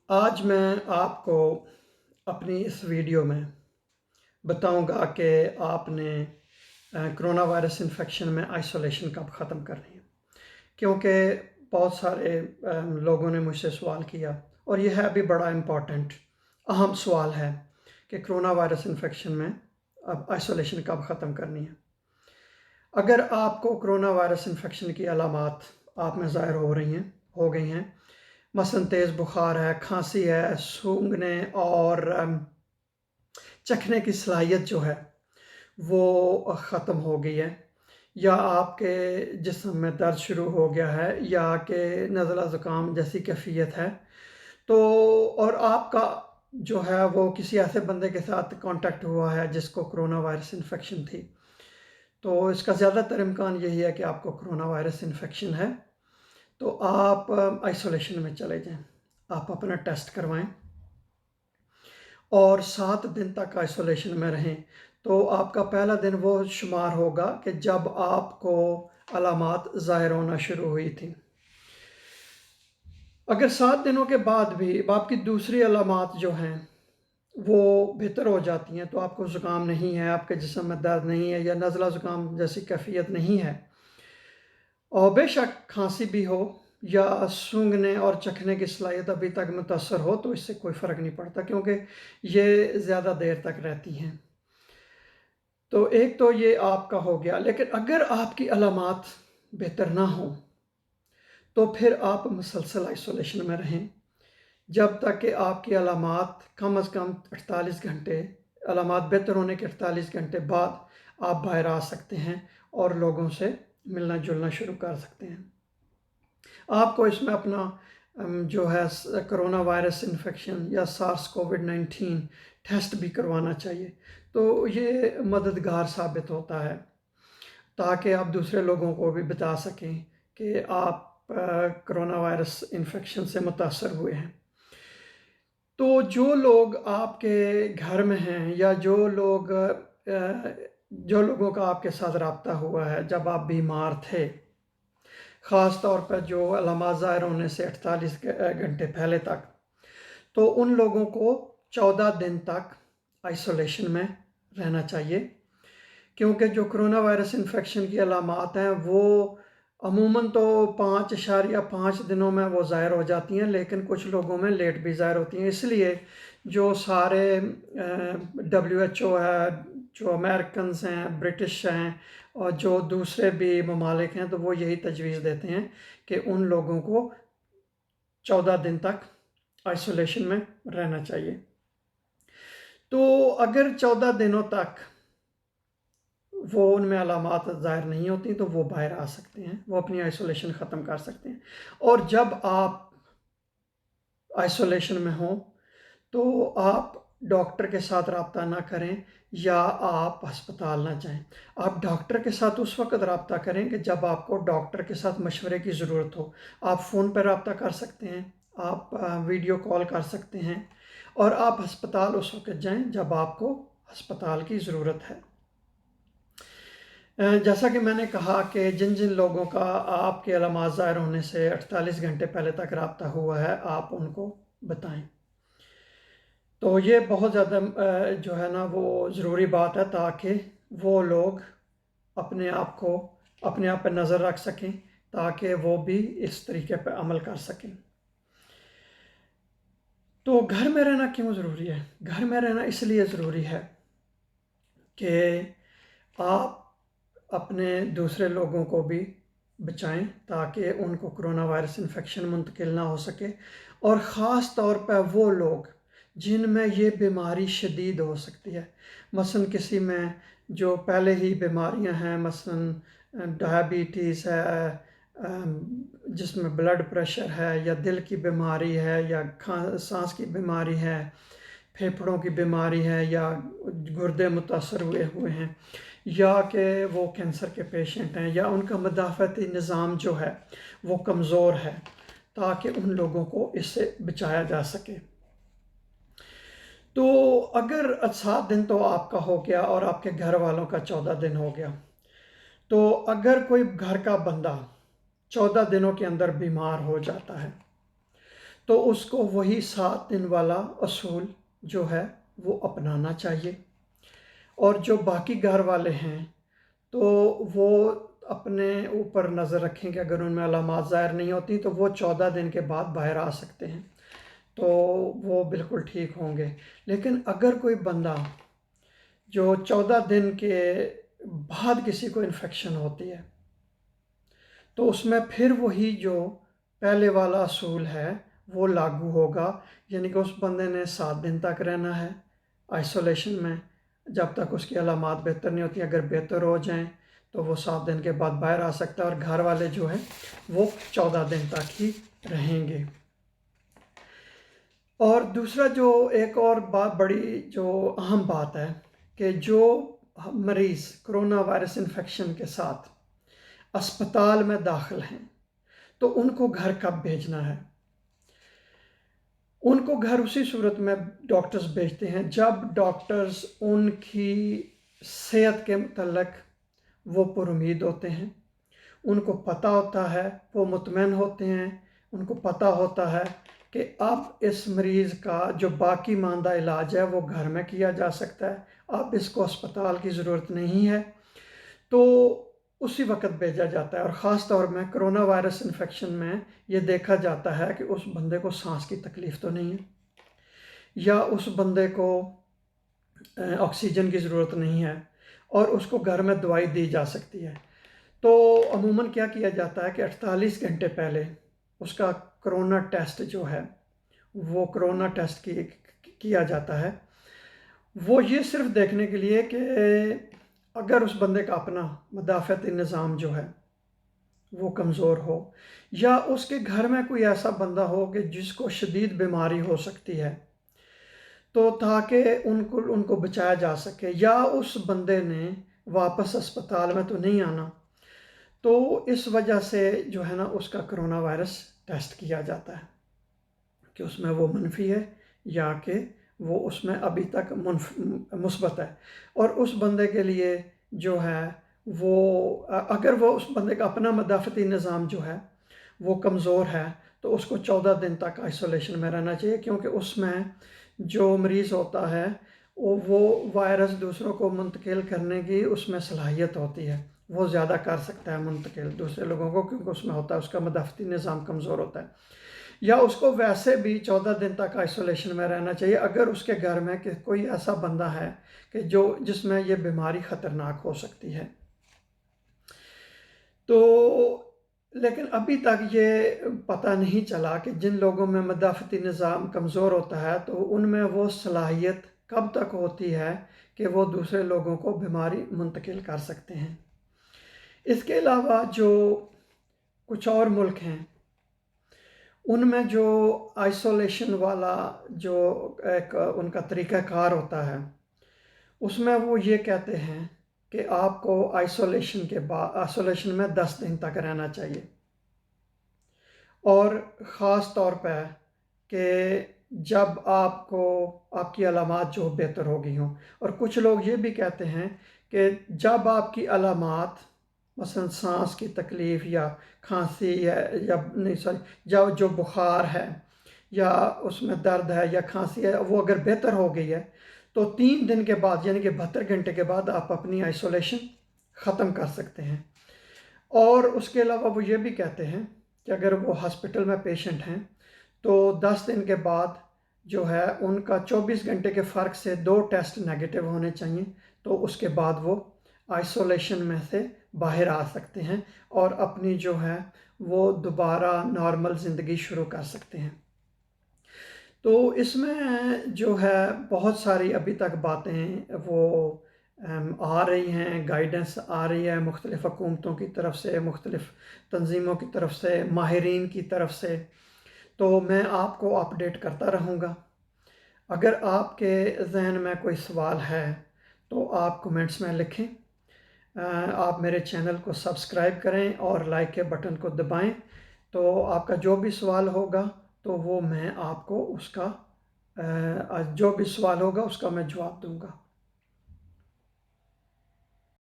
آج میں آپ کو اپنی اس ویڈیو میں بتاؤں گا کہ آپ نے کرونا وائرس انفیکشن میں آئسولیشن کب ختم کرنی ہے، کیونکہ بہت سارے لوگوں نے مجھ سے سوال کیا اور یہ ہے بھی بڑا امپورٹنٹ اہم سوال ہے کہ کرونا وائرس انفیکشن میں اب آئسولیشن کب ختم کرنی ہے۔ اگر آپ کو کرونا وائرس انفیکشن کی علامات آپ میں ظاہر ہو گئی ہیں، مثلاً تیز بخار ہے، کھانسی ہے، سونگھنے اور چکھنے کی صلاحیت جو ہے وہ ختم ہو گئی ہے، یا آپ کے جسم میں درد شروع ہو گیا ہے، یا کہ نزلہ زکام جیسی کیفیت ہے، تو اور آپ کا جو ہے وہ کسی ایسے بندے کے ساتھ کانٹیکٹ ہوا ہے جس کو کرونا وائرس انفیکشن تھی، تو اس کا زیادہ تر امکان یہی ہے کہ آپ کو کرونا وائرس انفیکشن ہے۔ تو آپ آئسولیشن میں چلے جائیں، آپ اپنا ٹیسٹ کروائیں اور 7 دن تک آئسولیشن میں رہیں۔ تو آپ کا پہلا دن وہ شمار ہوگا کہ جب آپ کو علامات ظاہر ہونا شروع ہوئی تھیں۔ اگر 7 دنوں کے بعد بھی آپ کی دوسری علامات جو ہیں وہ بہتر ہو جاتی ہیں، تو آپ کو زکام نہیں ہے، آپ کے جسم میں درد نہیں ہے، یا نزلہ زکام جیسی کیفیت نہیں ہے، اور بے شک کھانسی بھی ہو یا سونگھنے اور چکھنے کی صلاحیت ابھی تک متاثر ہو، تو اس سے کوئی فرق نہیں پڑتا کیونکہ یہ زیادہ دیر تک رہتی ہیں۔ تو ایک تو یہ آپ کا ہو گیا، لیکن اگر آپ کی علامات بہتر نہ ہوں تو پھر آپ مسلسل آئسولیشن میں رہیں جب تک کہ آپ کی علامات کم از کم 48 گھنٹے، علامات بہتر ہونے کے 48 گھنٹے بعد آپ باہر آ سکتے ہیں اور لوگوں سے ملنا جلنا شروع کر سکتے ہیں۔ آپ کو اس میں اپنا جو ہے کرونا وائرس انفیکشن یا سارس کووڈ-19 ٹیسٹ بھی کروانا چاہیے، تو یہ مددگار ثابت ہوتا ہے تاکہ آپ دوسرے لوگوں کو بھی بتا سکیں کہ آپ کرونا وائرس انفیکشن سے متاثر ہوئے ہیں۔ تو جو لوگ آپ کے گھر میں ہیں یا جو لوگوں کا آپ کے ساتھ رابطہ ہوا ہے جب آپ بیمار تھے، خاص طور پر جو علامات ظاہر ہونے سے 48 گھنٹے پہلے تک، تو ان لوگوں کو 14 دن تک آئسولیشن میں رہنا چاہیے، کیونکہ جو کرونا وائرس انفیکشن کی علامات ہیں وہ عموماً تو 5.5 دنوں میں وہ ظاہر ہو جاتی ہیں، لیکن کچھ لوگوں میں لیٹ بھی ظاہر ہوتی ہیں۔ اس لیے جو سارے WHO ہے، جو امریکنز ہیں، برٹش ہیں، اور جو دوسرے بھی ممالک ہیں، تو وہ یہی تجویز دیتے ہیں کہ ان لوگوں کو 14 دن تک آئسولیشن میں رہنا چاہیے۔ تو اگر 14 دنوں تک وہ ان میں علامات ظاہر نہیں ہوتی تو وہ باہر آ سکتے ہیں، وہ اپنی آئسولیشن ختم کر سکتے ہیں۔ اور جب آپ آئسولیشن میں ہوں تو آپ ڈاکٹر کے ساتھ رابطہ نہ کریں یا آپ ہسپتال نہ جائیں۔ آپ ڈاکٹر کے ساتھ اس وقت رابطہ کریں کہ جب آپ کو ڈاکٹر کے ساتھ مشورے کی ضرورت ہو۔ آپ فون پر رابطہ کر سکتے ہیں، آپ ویڈیو کال کر سکتے ہیں، اور آپ ہسپتال اس وقت جائیں جب آپ کو ہسپتال کی ضرورت ہے۔ جیسا کہ میں نے کہا کہ جن لوگوں کا آپ کے علامات ظاہر ہونے سے 48 گھنٹے پہلے تک رابطہ ہوا ہے، آپ ان کو بتائیں۔ تو یہ بہت زیادہ جو ہے نا وہ ضروری بات ہے تاکہ وہ لوگ اپنے آپ پہ نظر رکھ سکیں، تاکہ وہ بھی اس طریقے پہ عمل کر سکیں۔ تو گھر میں رہنا کیوں ضروری ہے؟ گھر میں رہنا اس لیے ضروری ہے کہ آپ اپنے دوسرے لوگوں کو بھی بچائیں تاکہ ان کو کرونا وائرس انفیکشن منتقل نہ ہو سکے، اور خاص طور پہ وہ لوگ جن میں یہ بیماری شدید ہو سکتی ہے، مثلا کسی میں جو پہلے ہی بیماریاں ہیں، مثلا ڈائبٹیز ہے، جس میں بلڈ پریشر ہے، یا دل کی بیماری ہے، یا سانس کی بیماری ہے، پھیپھڑوں کی بیماری ہے، یا گردے متاثر ہوئے ہیں، یا کہ وہ کینسر کے پیشنٹ ہیں، یا ان کا مدافعتی نظام جو ہے وہ کمزور ہے، تاکہ ان لوگوں کو اس سے بچایا جا سکے۔ تو اگر 7 دن تو آپ کا ہو گیا اور آپ کے گھر والوں کا 14 دن ہو گیا، تو اگر کوئی گھر کا بندہ 14 دنوں کے اندر بیمار ہو جاتا ہے تو اس کو وہی 7 دن والا اصول جو ہے وہ اپنانا چاہیے، اور جو باقی گھر والے ہیں تو وہ اپنے اوپر نظر رکھیں کہ اگر ان میں علامات ظاہر نہیں ہوتی تو وہ 14 دن کے بعد باہر آ سکتے ہیں، تو وہ بالکل ٹھیک ہوں گے۔ لیکن اگر کوئی بندہ جو 14 دن کے بعد کسی کو انفیکشن ہوتی ہے تو اس میں پھر وہی جو پہلے والا اصول ہے وہ لاگو ہوگا، یعنی کہ اس بندے نے 7 دن تک رہنا ہے آئسولیشن میں جب تک اس کی علامات بہتر نہیں ہوتی۔ اگر بہتر ہو جائیں تو وہ 7 دن کے بعد باہر آ سکتا ہے، اور گھر والے جو ہیں وہ 14 دن تک ہی رہیں گے۔ اور دوسرا جو ایک اور بڑی جو اہم بات ہے کہ جو مریض کرونا وائرس انفیکشن کے ساتھ اسپتال میں داخل ہیں تو ان کو گھر کب بھیجنا ہے؟ ان کو گھر اسی صورت میں ڈاکٹرز بھیجتے ہیں جب ڈاکٹرز ان کی صحت کے متعلق وہ پر امید ہوتے ہیں، ان کو پتہ ہوتا ہے، وہ مطمئن ہوتے ہیں، ان کو پتہ ہوتا ہے کہ اب اس مریض کا جو باقی ماندہ علاج ہے وہ گھر میں کیا جا سکتا ہے، اب اس کو اسپتال کی ضرورت نہیں ہے، تو اسی وقت بھیجا جاتا ہے۔ اور خاص طور میں کرونا وائرس انفیکشن میں یہ دیکھا جاتا ہے کہ اس بندے کو سانس کی تکلیف تو نہیں ہے، یا اس بندے کو آکسیجن کی ضرورت نہیں ہے، اور اس کو گھر میں دوائی دی جا سکتی ہے۔ تو عموماً کیا کیا جاتا ہے کہ 48 گھنٹے پہلے اس کا کرونا ٹیسٹ جو ہے وہ کرونا ٹیسٹ کیا جاتا ہے، وہ یہ صرف دیکھنے کے لیے کہ اگر اس بندے کا اپنا مدافعتی نظام جو ہے وہ کمزور ہو، یا اس کے گھر میں کوئی ایسا بندہ ہو کہ جس کو شدید بیماری ہو سکتی ہے، تو تاکہ ان کو بچایا جا سکے، یا اس بندے نے واپس اسپتال میں تو نہیں آنا، تو اس وجہ سے جو ہے نا اس کا کرونا وائرس ٹیسٹ کیا جاتا ہے کہ اس میں وہ منفی ہے یا کہ وہ اس میں ابھی تک مثبت ہے۔ اور اس بندے کے لیے جو ہے وہ اگر وہ اس بندے کا اپنا مدافعتی نظام جو ہے وہ کمزور ہے تو اس کو 14 دن تک آئسولیشن میں رہنا چاہیے، کیونکہ اس میں جو مریض ہوتا ہے وہ وائرس دوسروں کو منتقل کرنے کی اس میں صلاحیت ہوتی ہے، وہ زیادہ کر سکتا ہے منتقل دوسرے لوگوں کو، کیونکہ اس میں ہوتا ہے اس کا مدافعتی نظام کمزور ہوتا ہے۔ یا اس کو ویسے بھی 14 دن تک آئسولیشن میں رہنا چاہیے اگر اس کے گھر میں کہ کوئی ایسا بندہ ہے کہ جس میں یہ بیماری خطرناک ہو سکتی ہے۔ تو لیکن ابھی تک یہ پتہ نہیں چلا کہ جن لوگوں میں مدافعتی نظام کمزور ہوتا ہے تو ان میں وہ صلاحیت کب تک ہوتی ہے کہ وہ دوسرے لوگوں کو بیماری منتقل کر سکتے ہیں۔ اس کے علاوہ جو کچھ اور ملک ہیں ان میں جو آئسولیشن والا جو ایک ان کا طریقہ کار ہوتا ہے اس میں وہ یہ کہتے ہیں کہ آپ کو آئسولیشن میں 10 دن تک رہنا چاہیے، اور خاص طور پہ کہ جب آپ کی علامات جو بہتر ہو گئی ہوں، اور کچھ لوگ یہ بھی کہتے ہیں کہ جب آپ کی علامات مثلا سانس کی تکلیف یا کھانسی یا نہیں سوری جو بخار ہے یا اس میں درد ہے یا کھانسی ہے وہ اگر بہتر ہو گئی ہے تو 3 دن کے بعد یعنی کہ 72 گھنٹے کے بعد آپ اپنی آئسولیشن ختم کر سکتے ہیں۔ اور اس کے علاوہ وہ یہ بھی کہتے ہیں کہ اگر وہ ہاسپٹل میں پیشنٹ ہیں تو 10 دن کے بعد جو ہے ان کا 24 گھنٹے کے فرق سے 2 ٹیسٹ نیگیٹو ہونے چاہیے، تو اس کے بعد وہ آئسولیشن میں سے باہر آ سکتے ہیں اور اپنی جو ہے وہ دوبارہ نارمل زندگی شروع کر سکتے ہیں۔ تو اس میں جو ہے بہت ساری ابھی تک باتیں وہ آ رہی ہیں، گائیڈنس آ رہی ہے مختلف حکومتوں کی طرف سے، مختلف تنظیموں کی طرف سے، ماہرین کی طرف سے، تو میں آپ کو اپڈیٹ کرتا رہوں گا۔ اگر آپ کے ذہن میں کوئی سوال ہے تو آپ کمنٹس میں لکھیں، آپ میرے چینل کو سبسکرائب کریں اور لائک کے بٹن کو دبائیں، تو آپ کا جو بھی سوال ہوگا تو وہ میں آپ کو جو بھی سوال ہوگا اس کا میں جواب دوں گا۔